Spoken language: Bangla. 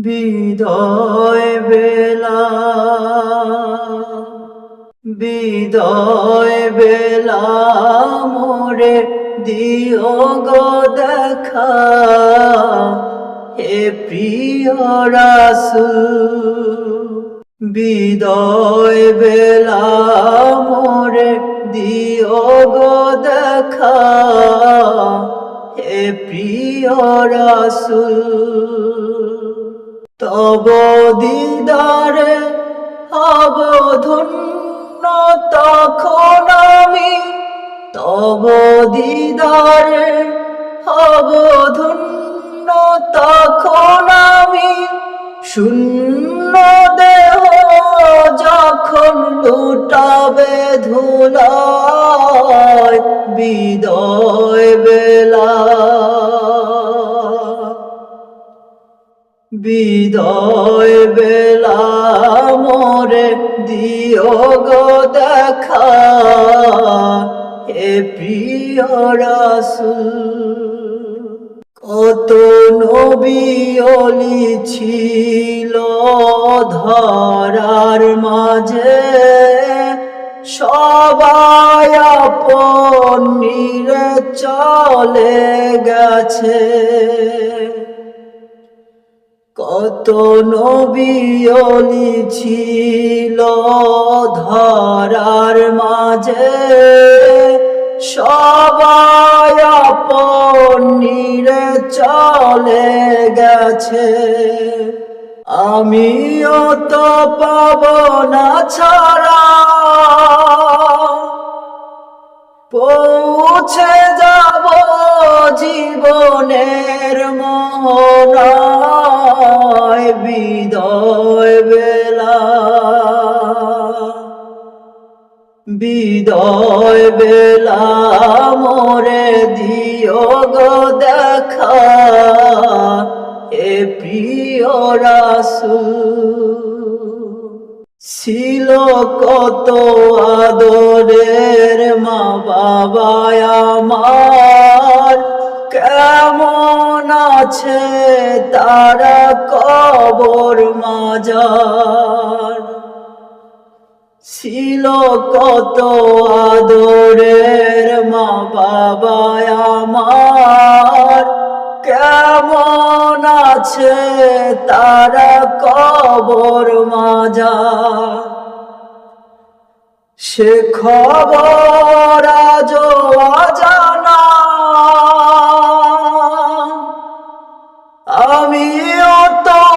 বিদায় বেলা, বিদায় বেলা মোরে দিও গো দেখা, হে প্রিয় রাসূল। বিদায় বেলা মোরে দিও গো দেখা, হে প্রিয় রাসূল। তব দিদারে হব ধন্য তখন আমি, তব দিদারে হব ধন্য তখন আমি। শূন্য দেহ যখন লুটাবে ধুলায় বিদায় বেলা, বিদায় বেলা মোরে দিও গো দেখা, হে প্রিয় রাসূল। কত নবী ওলি ছিল ধরার মাঝে, সবাই আপন নিরে চলে গেছে। কত নবী ওলি ছিল ধরার মাঝে, সবাই আপন নিরে চলে গেছে। আমিও তো পাব না ছাড়া, পৌঁছে যাব জীবনের মোহনায় বিদায় বেলা, বিদায় বেলা মোরে দিও গো দেখা, হে প্রিয় রাসূল। ছিল কত আদরের মা বাবা আমার, কেমন আছে তারা কবর মাজার। ছিল কত আদরের মা বাবা আমার, কেমন আছে তারা কবর মাজার। সে খবর আজও অজানা,